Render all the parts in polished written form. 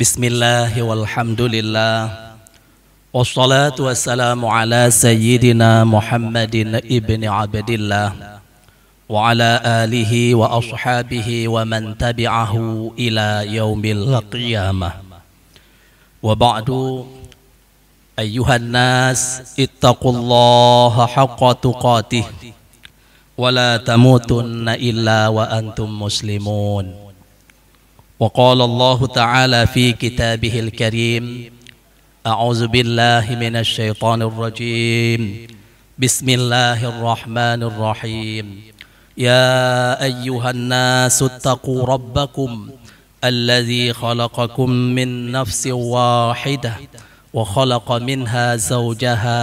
Bismillah walhamdulillah wassalatu wassalamu ala sayyidina Muhammadin ibni Abdillah wa ala alihi wa ashabihi wa man tabi'ahu ila yaumil qiyamah. Wa ba'du, ayyuhan nas ittaqullaha haqqa tuqatih wa la tamutunna illa wa antum muslimun. وقال الله تعالى في كتابه الكريم أعوذ بالله من الشيطان الرجيم بسم الله الرحمن الرحيم يا أيها الناس اتقوا ربكم الذي خلقكم من نفس واحدة وخلق منها زوجها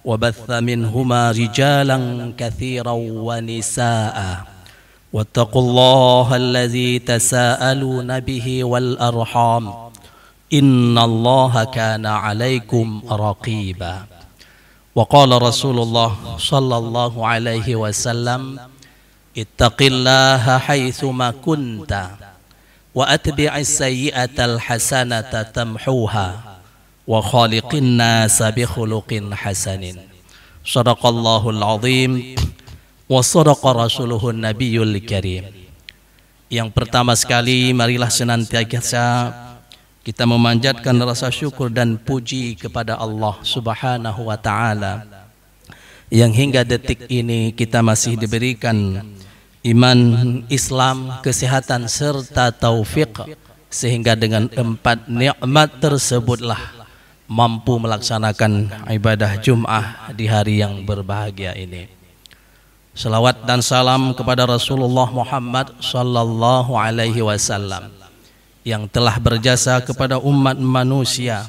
وبث منهما رجالا كثيرا ونساء واتقوا الله الذي تساءلون به والأرحام إن الله كان عليكم رقيبا. وقال رسول الله صلى الله عليه وسلم اتق الله حيثما كنت وأتبع السيئة الحسنة تمحوها وخالق الناس بخلق حسن. صدق الله العظيم wa sadaqa rasuluhun nabiyul karim. Yang pertama sekali, marilah senantiasa kita memanjatkan rasa syukur dan puji kepada Allah Subhanahu wa ta'ala yang hingga detik ini kita masih diberikan iman, Islam, kesehatan serta taufik, sehingga dengan 4 nikmat tersebutlah mampu melaksanakan ibadah Jum'ah di hari yang berbahagia ini. Salawat dan salam kepada Rasulullah Muhammad sallallahu alaihi wasallam yang telah berjasa kepada umat manusia,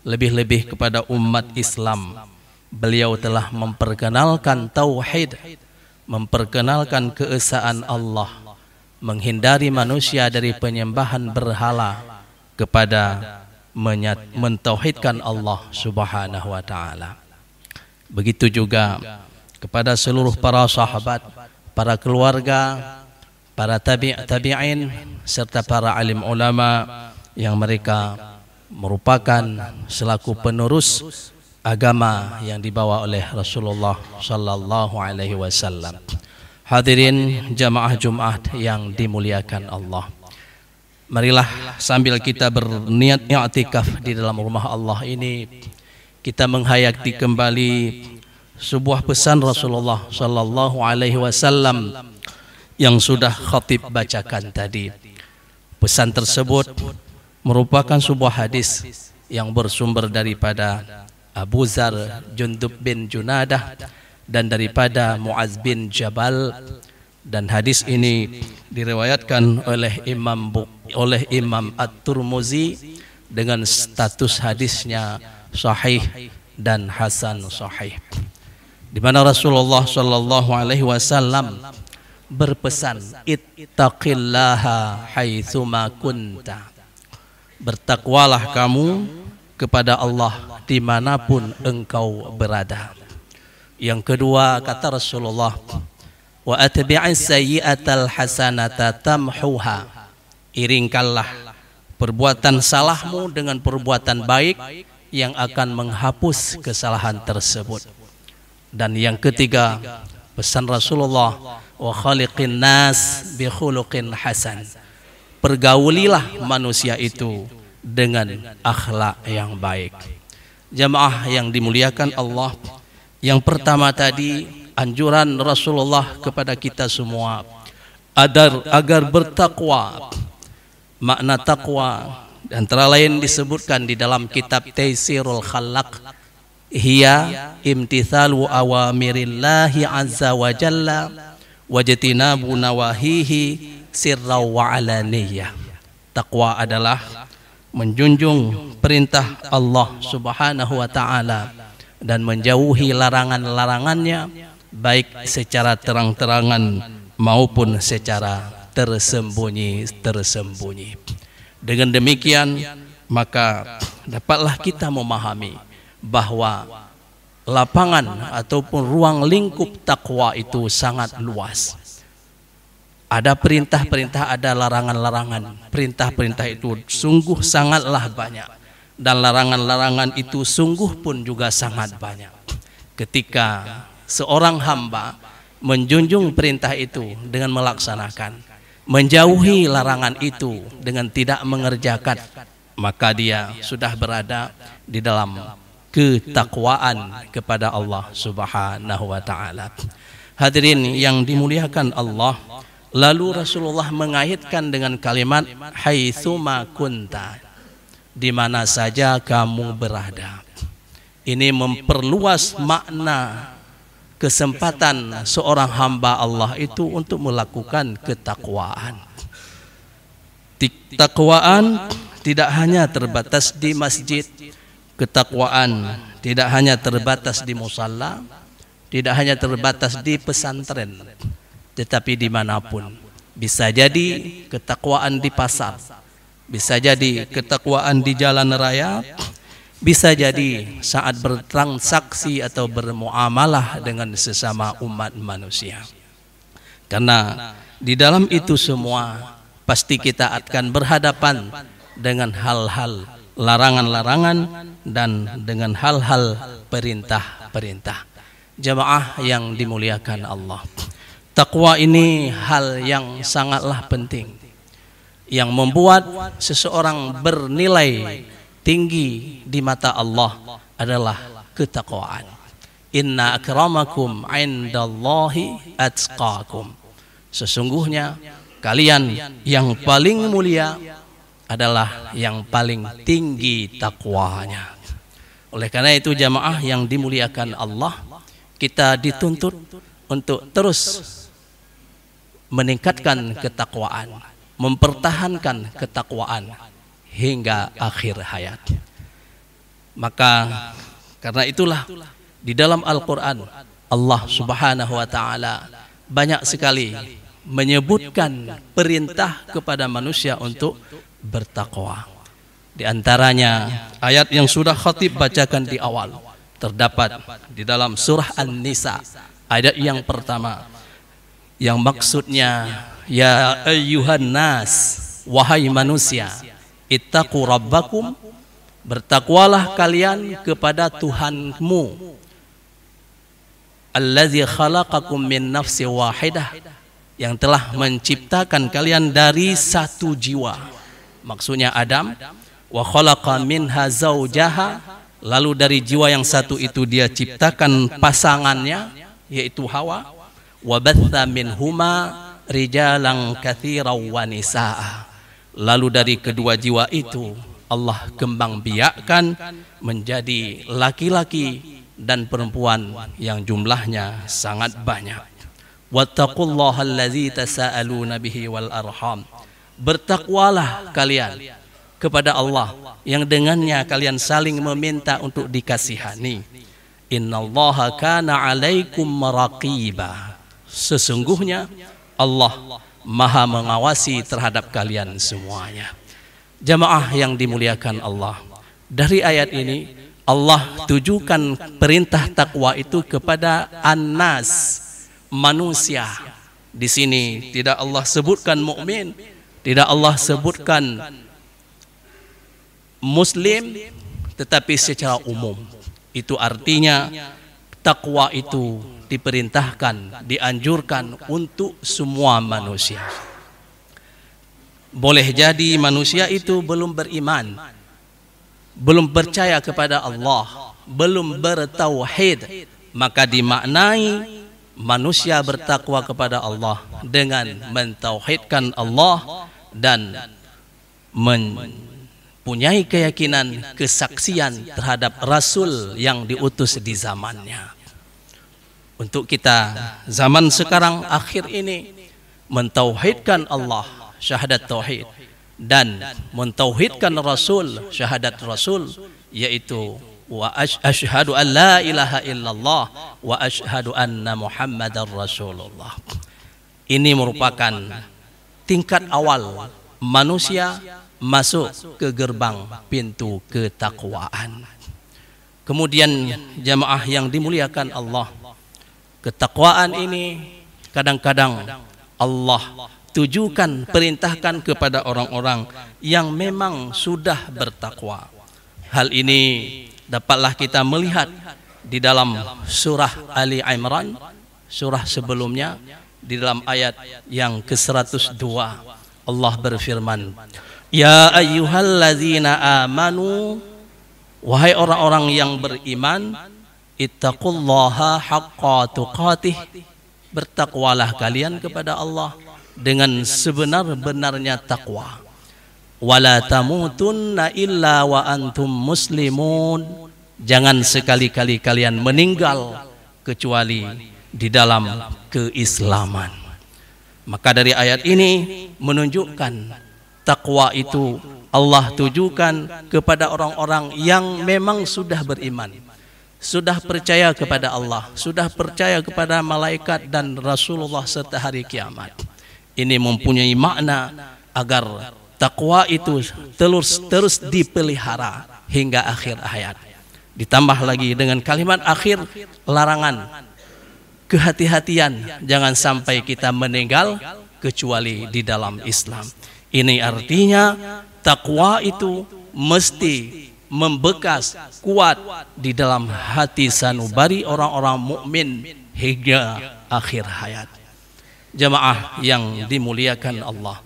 lebih-lebih kepada umat Islam. Beliau telah memperkenalkan tauhid, memperkenalkan keesaan Allah, menghindari manusia dari penyembahan berhala kepada mentauhidkan Allah Subhanahu wa ta'ala. Begitu juga kepada seluruh para sahabat, para keluarga, para tabi'in, serta para alim ulama yang mereka merupakan selaku penerus agama yang dibawa oleh Rasulullah sallallahu alaihi wasallam. Hadirin jamaah Jumat yang dimuliakan Allah, marilah sambil kita berniat i'tikaf di dalam rumah Allah ini, kita menghayati kembali sebuah pesan Rasulullah sallallahu alaihi wasallam yang sudah khatib bacakan tadi. Pesan tersebut merupakan sebuah hadis yang bersumber daripada Abu Dzar Jundub bin Junadah dan daripada Muaz bin Jabal, dan hadis ini diriwayatkan oleh Imam At-Tirmizi dengan status hadisnya sahih dan hasan sahih, di mana Rasulullah sallallahu alaihi wasallam berpesan, ittaqillaha haitsuma kunta, bertakwalah kamu kepada Allah dimanapun engkau berada. Yang kedua, kata Rasulullah, wa atbi'is sayyi'atal hasanata tamhuha, iringkanlah perbuatan salahmu dengan perbuatan baik yang akan menghapus kesalahan tersebut. Dan yang ketiga, pesan Rasulullah, wa khaliqin nas bi khuluqin hasan, pergaulilah manusia itu dengan akhlak yang baik. Jamaah yang dimuliakan Allah, yang pertama tadi anjuran Rasulullah kepada kita semua agar bertakwa. Makna takwa antara lain disebutkan di dalam kitab Taisirul Khalaq, hiya imtithalu awamirillahi azza wa jalla wajtinabu nawahihi sirra wa alaniyah. Takwa adalah menjunjung perintah Allah Subhanahu wa ta'ala dan menjauhi larangan-larangannya, baik secara terang-terangan maupun secara tersembunyi-tersembunyi. Dengan demikian maka dapatlah kita memahami bahwa lapangan ataupun ruang lingkup takwa itu sangat luas. Ada perintah-perintah, ada larangan-larangan. Perintah-perintah itu sungguh sangatlah banyak, dan larangan-larangan itu sungguh pun juga sangat banyak. Ketika seorang hamba menjunjung perintah itu dengan melaksanakan, menjauhi larangan itu dengan tidak mengerjakan, maka dia sudah berada di dalam ketakwaan kepada Allah Subhanahu wa taala. Hadirin yang dimuliakan Allah, lalu Rasulullah mengaitkan dengan kalimat haitsuma kunta, di mana saja kamu berada. Ini memperluas makna kesempatan seorang hamba Allah itu untuk melakukan ketakwaan. Ketakwaan tidak hanya terbatas di masjid, ketakwaan tidak hanya terbatas di musalla, tidak hanya terbatas di pesantren, tetapi dimanapun. Bisa jadi ketakwaan di pasar, bisa jadi ketakwaan di jalan raya, bisa jadi saat bertransaksi atau bermuamalah dengan sesama umat manusia. Karena di dalam itu semua pasti kita akan berhadapan dengan hal-hal larangan-larangan dan dengan hal-hal perintah-perintah. Jamaah yang dimuliakan Allah, takwa ini hal yang sangatlah penting, yang membuat seseorang bernilai tinggi di mata Allah adalah ketakwaan. Inna akramakum indallahi atqakum. Sesungguhnya kalian yang paling mulia adalah yang paling tinggi takwanya. Oleh karena itu jamaah yang dimuliakan Allah, kita dituntut untuk terus meningkatkan ketakwaan, mempertahankan ketakwaan hingga akhir hayat. Maka karena itulah di dalam Al-Quran Allah Subhanahu wa ta'ala banyak sekali menyebutkan perintah kepada manusia untuk bertakwa. Di antaranya ayat yang sudah khatib bacakan di awal, terdapat di dalam surah An-Nisa ayat yang pertama, yang maksudnya ya ayyuhan nas, wahai manusia, ittaqu rabbakum, bertakwalah kalian kepada Tuhanmu, allazi khalaqakum min nafsi wahidah, yang telah menciptakan kalian dari satu jiwa, maksudnya Adam, wa khalaqa minha zaujaha, lalu dari jiwa yang satu itu dia ciptakan pasangannya yaitu Hawa, wa batha minhuma rijalan katsiran wa nisaa, lalu dari kedua jiwa itu Allah kembang biakkan menjadi laki-laki dan perempuan yang jumlahnya sangat banyak. Wattaqullaha allazi tasaaluna bihi wal arham, bertakwalah kalian kepada Allah yang dengannya kalian saling meminta untuk dikasihani. Innallaha kana 'alaikum raqiba, sesungguhnya Allah Maha mengawasi terhadap kalian semuanya. Jamaah yang dimuliakan Allah, dari ayat ini Allah tujukan perintah takwa itu kepada an-nas, manusia. Di sini tidak Allah sebutkan mukmin, tidak Allah sebutkan muslim, tetapi secara umum. Itu artinya takwa itu diperintahkan, dianjurkan untuk semua manusia. Boleh jadi manusia itu belum beriman, belum percaya kepada Allah, belum bertauhid, maka dimaknai manusia bertakwa kepada Allah dengan mentauhidkan Allah dan mempunyai keyakinan, kesaksian terhadap Rasul yang diutus di zamannya. Untuk kita zaman sekarang akhir ini, mentauhidkan Allah, syahadat tauhid, dan mentauhidkan Rasul, syahadat Rasul, yaitu wa asyhadu an la ilaha illallah wa asyhadu anna Muhammadar Rasulullah. Ini merupakan tingkat awal manusia masuk ke gerbang pintu ketakwaan. Kemudian jamaah yang dimuliakan Allah, ketakwaan ini kadang-kadang Allah tujukan, perintahkan kepada orang-orang yang memang sudah bertakwa. Hal ini dapatlah kita melihat di dalam surah Ali Imran, surah sebelumnya, di dalam ayat yang ke-102 Allah berfirman, ya ayyuhallazina amanu, wahai orang-orang yang beriman, ittaqullaha haqqa tuqatih, bertakwalah kalian kepada Allah dengan sebenar-benarnya takwa. Wala tamutunna illa wa antum muslimun, jangan sekali-kali kalian meninggal kecuali di dalam keislaman. Maka dari ayat ini menunjukkan takwa itu Allah tujukan kepada orang-orang yang memang sudah beriman, sudah percaya kepada Allah, sudah percaya kepada malaikat dan Rasulullah serta hari kiamat. Ini mempunyai makna agar takwa itu terus dipelihara hingga akhir hayat. Ditambah lagi dengan kalimat akhir larangan, kehati-hatian, jangan sampai kita meninggal kecuali di dalam Islam. Ini artinya takwa itu mesti membekas kuat di dalam hati sanubari orang-orang mukmin hingga akhir hayat. Jamaah yang dimuliakan Allah,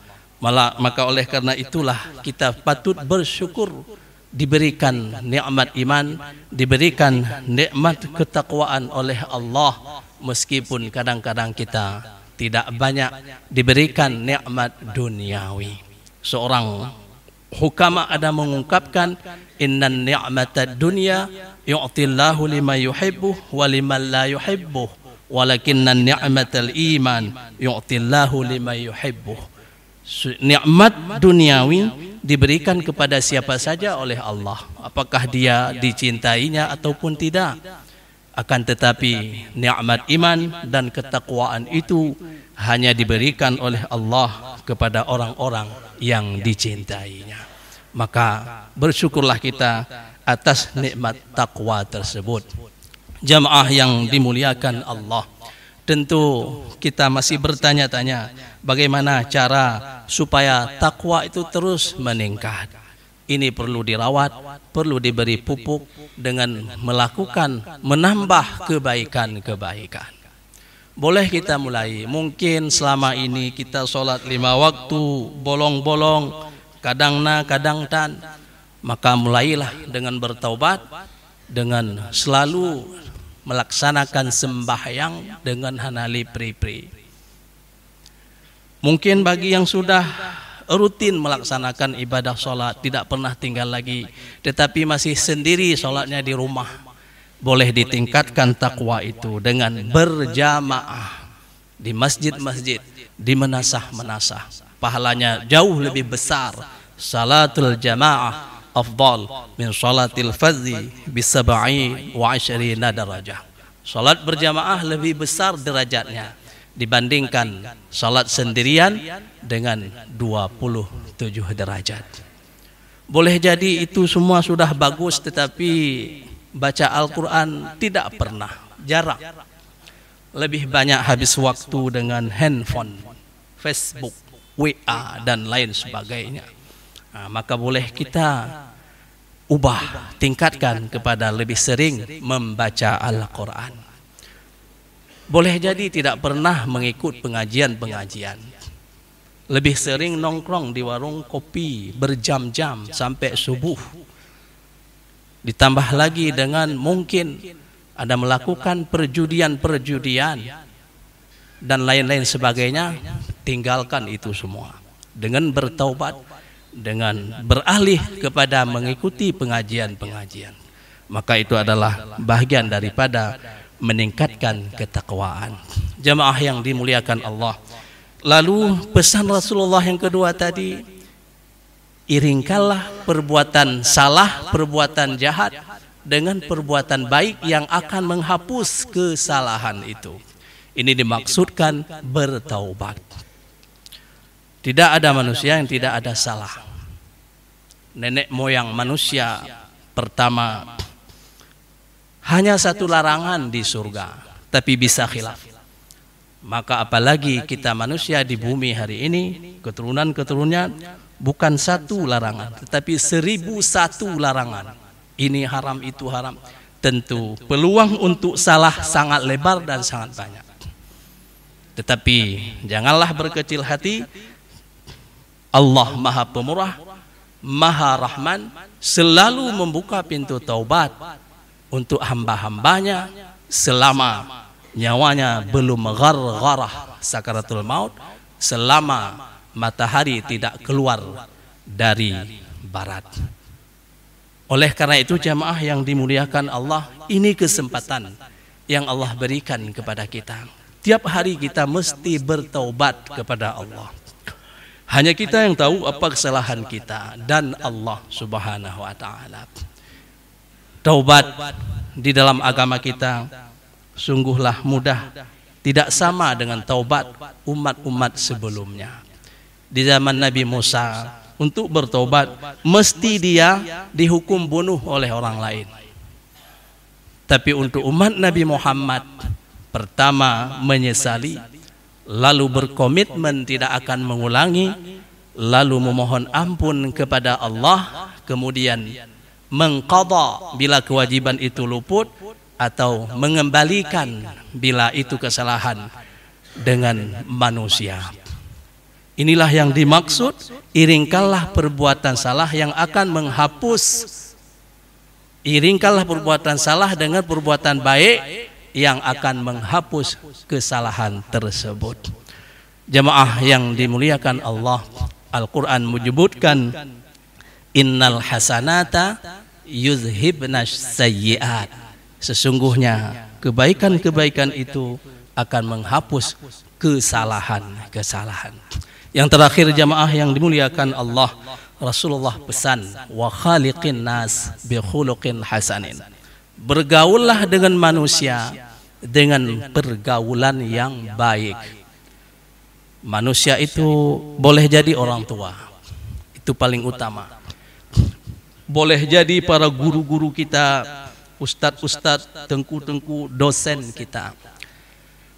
maka oleh karena itulah kita patut bersyukur diberikan nikmat iman, diberikan nikmat ketakwaan oleh Allah, meskipun kadang-kadang kita tidak banyak diberikan nikmat duniawi. Seorang hukama ada mengungkapkan, innan ni'matad dunya yu'tillahu liman yuhibbuh wa liman la yuhibbuh, walakinnan ni'matal iman yu'tillahu liman yuhibbuh. Nikmat duniawi diberikan kepada siapa saja oleh Allah, apakah dia dicintainya ataupun tidak. Akan tetapi nikmat iman dan ketakwaan itu hanya diberikan oleh Allah kepada orang-orang yang dicintainya. Maka bersyukurlah kita atas nikmat takwa tersebut. Jamaah yang dimuliakan Allah, tentu kita masih bertanya-tanya bagaimana cara supaya takwa itu terus meningkat. Ini perlu dirawat, perlu diberi pupuk dengan melakukan, menambah kebaikan-kebaikan. Boleh kita mulai, mungkin selama ini kita sholat 5 waktu, bolong-bolong, kadang na, kadang tan. Maka mulailah dengan bertaubat, dengan selalu melaksanakan sembahyang dengan hanali pri-pri. Mungkin bagi yang sudah rutin melaksanakan ibadah sholat, tidak pernah tinggal lagi, tetapi masih sendiri sholatnya di rumah, boleh ditingkatkan takwa itu dengan berjamaah di masjid-masjid, di menasah-menasah. Pahalanya jauh lebih besar. Salatul jamaah afdal min salatil fadzi bi 27 darajah. Salat berjamaah lebih besar derajatnya dibandingkan salat sendirian dengan 27 derajat. Boleh jadi itu semua sudah bagus, tetapi baca Al-Quran tidak pernah, jarang. Lebih banyak habis waktu dengan handphone, Facebook, WA dan lain sebagainya. Maka boleh kita ubah, tingkatkan kepada lebih sering membaca Al-Quran. Boleh jadi tidak pernah mengikut pengajian-pengajian, lebih sering nongkrong di warung kopi berjam-jam sampai subuh. Ditambah lagi dengan mungkin ada melakukan perjudian-perjudian dan lain-lain sebagainya. Tinggalkan itu semua dengan bertaubat, dengan beralih kepada mengikuti pengajian-pengajian. Maka itu adalah bagian daripada meningkatkan ketakwaan. Jamaah yang dimuliakan Allah, lalu pesan Rasulullah yang kedua tadi, iringkanlah perbuatan salah, perbuatan jahat dengan perbuatan baik yang akan menghapus kesalahan itu. Ini dimaksudkan bertaubat. Tidak ada manusia yang tidak ada salah. nenek moyang manusia pertama, hanya satu larangan di surga, tapi bisa khilaf. Maka apalagi kita manusia di bumi hari ini, keturunan-keturunannya bukan satu larangan, tetapi 1001 larangan. Ini haram, itu haram. Tentu peluang untuk salah sangat lebar dan sangat banyak. Tetapi janganlah berkecil hati. Allah Maha Pemurah, Maha Rahman, selalu membuka pintu taubat untuk hamba-hambanya selama nyawanya belum ghargharah sakaratul maut, selama matahari tidak keluar dari barat. Oleh karena itu jamaah yang dimuliakan Allah, ini kesempatan yang Allah berikan kepada kita. Tiap hari kita mesti bertaubat kepada Allah. Hanya kita yang tahu apa kesalahan kita dan Allah Subhanahu wa taala. Taubat di dalam agama kita sungguhlah mudah, tidak sama dengan taubat umat-umat sebelumnya. Di zaman Nabi Musa, untuk bertobat mesti dia dihukum bunuh oleh orang lain. Tapi untuk umat Nabi Muhammad, pertama menyesali, lalu berkomitmen tidak akan mengulangi, lalu memohon ampun kepada Allah, kemudian mengqadha bila kewajiban itu luput, atau mengembalikan bila itu kesalahan dengan manusia. Inilah yang dimaksud, iringkanlah perbuatan salah yang akan menghapus, iringkanlah perbuatan salah dengan perbuatan baik yang akan menghapus kesalahan tersebut. Jemaah yang dimuliakan Allah, Al-Quran menyebutkan innal hasanata yuzhibnas sayyiat. Sesungguhnya kebaikan-kebaikan itu akan menghapus kesalahan-kesalahan. Yang terakhir jamaah yang dimuliakan Allah, Rasulullah pesan wa khaliqin nas bi khuluqin hasanin. Bergaullah dengan manusia dengan pergaulan yang baik. Manusia itu boleh jadi orang tua, itu paling utama. Boleh jadi para guru-guru kita, ustadz-ustadz, tengku-tengku, dosen kita.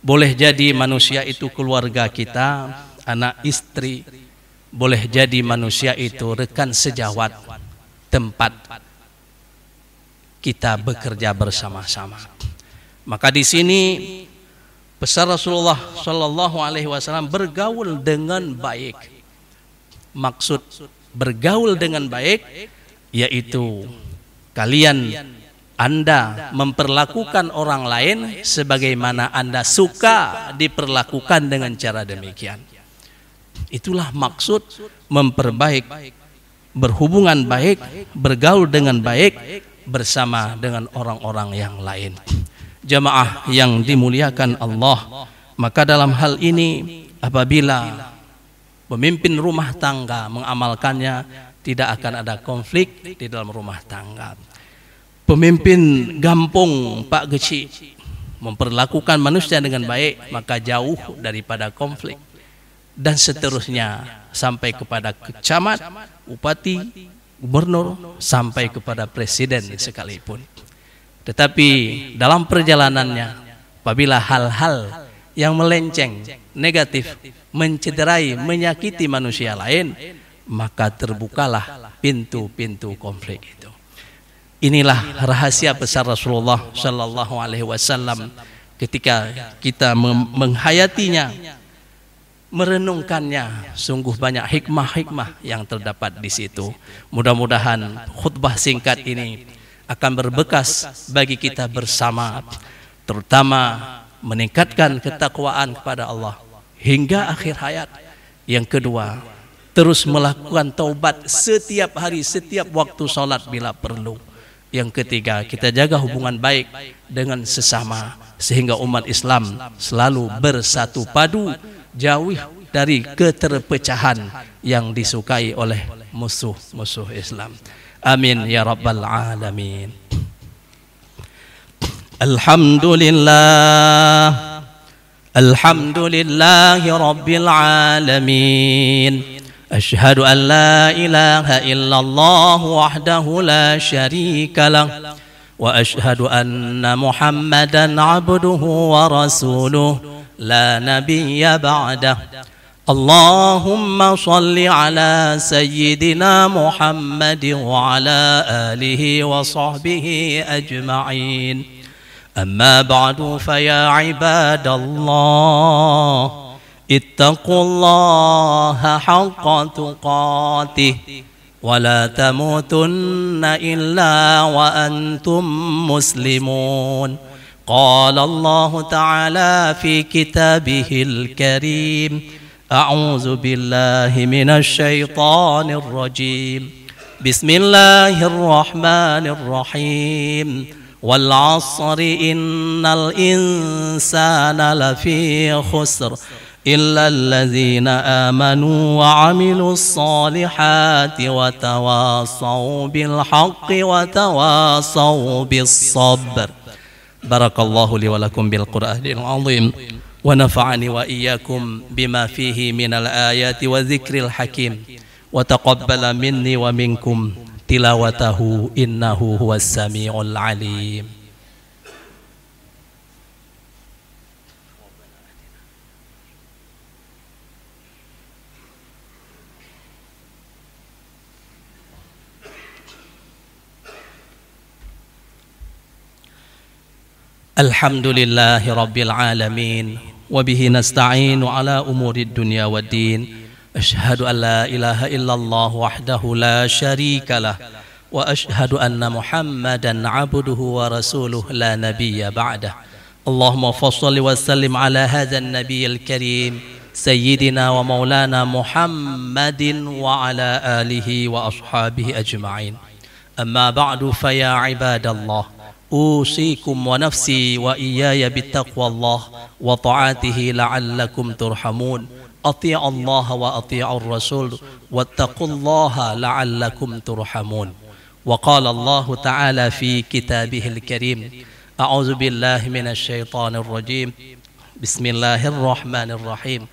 Boleh jadi manusia itu keluarga kita, anak istri. Boleh jadi manusia itu rekan sejawat, tempat kita bekerja bersama-sama. Maka di sini pesan Rasulullah Shallallahu Alaihi Wasallam bergaul dengan baik. Maksud bergaul dengan baik yaitu Anda memperlakukan orang lain sebagaimana Anda suka diperlakukan dengan cara demikian. Itulah maksud memperbaik, berhubungan baik, bergaul dengan baik bersama dengan orang-orang yang lain. Jamaah yang dimuliakan Allah, maka dalam hal ini apabila pemimpin rumah tangga mengamalkannya, tidak akan ada konflik di dalam rumah tangga. Pemimpin gampung Pak Geci memperlakukan manusia dengan baik, maka jauh daripada konflik. Dan seterusnya sampai kepada camat, bupati, gubernur, sampai kepada presiden sekalipun. Tetapi dalam perjalanannya, apabila hal-hal yang melenceng, negatif, mencederai, menyakiti manusia lain, maka terbukalah pintu-pintu konflik itu. Inilah rahasia besar Rasulullah Shallallahu Alaihi Wasallam ketika kita menghayatinya, merenungkannya, sungguh banyak hikmah-hikmah yang terdapat di situ. Mudah-mudahan khutbah singkat ini akan berbekas bagi kita bersama, terutama meningkatkan ketakwaan kepada Allah hingga akhir hayat. Yang kedua, terus melakukan taubat setiap hari, setiap waktu sholat bila perlu. Yang ketiga, kita jaga hubungan baik dengan sesama sehingga umat Islam selalu bersatu padu, jauh dari keterpecahan yang disukai oleh musuh-musuh Islam. Amin ya rabbal alamin. Alhamdulillah, alhamdulillahi rabbil alamin. أشهد أن لا إله إلا الله وحده لا شريك له وأشهد أن محمدا عبده ورسوله لا نبي بعده اللهم صل على سيدنا محمد وعلى آله وصحبه أجمعين أما بعد فيا عباد الله اتقوا الله حق تقاته ولا تموتن إلا وأنتم مسلمون قال الله تعالى في كتابه الكريم أعوذ بالله من الشيطان الرجيم بسم الله الرحمن الرحيم والعصر إن الإنسان لفي خسر إلا الذين آمنوا وعملوا الصالحات وتواصوا بالحق وتواصوا بالصبر بارك الله لي ولكم بالقرآن العظيم ونفعني وإياكم بما فيه من الآيات وذكر الحكيم وتقبل مني ومنكم تلاوته إنه هو السميع العليم الحمد لله رب العالمين وبه نستعين على أمور الدنيا والدين أشهد أن لا إله إلا الله وحده لا شريك له وأشهد أن محمدا عبده ورسوله لا نبي بعده اللهم فصل وسلم على هذا النبي الكريم سيدنا ومولانا محمد وعلى آله وأصحابه أجمعين أما بعد فيا عباد الله أوصيكم ونفسي وإياي بتقوى الله وطاعته لعلكم ترحمون أطيعوا الله وأطيعوا الرسول واتقوا الله لعلكم ترحمون وقال الله تعالى في كتابه الكريم أعوذ بالله من الشيطان الرجيم بسم الله الرحمن الرحيم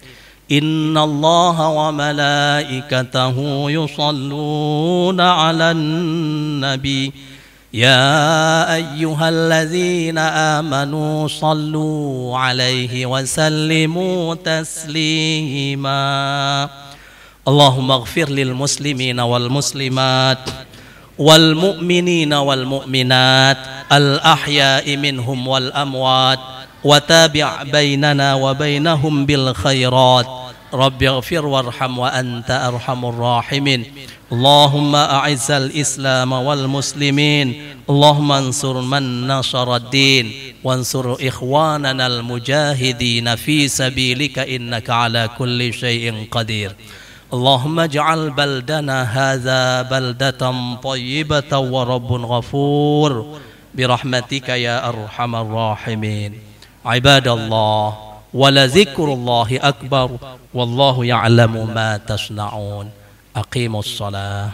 إن الله وملائكته يصلون على النبي يا أيها الذين آمنوا صلوا عليه وسلموا تسليما اللهم اغفر للمسلمين والمسلمات والمؤمنين والمؤمنات الأحياء منهم والأموات وتابع بيننا وبينهم بالخيرات رب اغفر وارحم وأنت أرحم الراحمين اللهم أعز الإسلام والمسلمين اللهم انصر من نصر الدين وانصر إخواننا المجاهدين في سبيلك إنك على كل شيء قدير اللهم اجعل بلدنا هذا بلدة طيبة ورب غفور برحمتك يا أرحم الراحمين عباد الله ولذكر الله أكبر والله يعلم ما تصنعون أقيموا الصلاة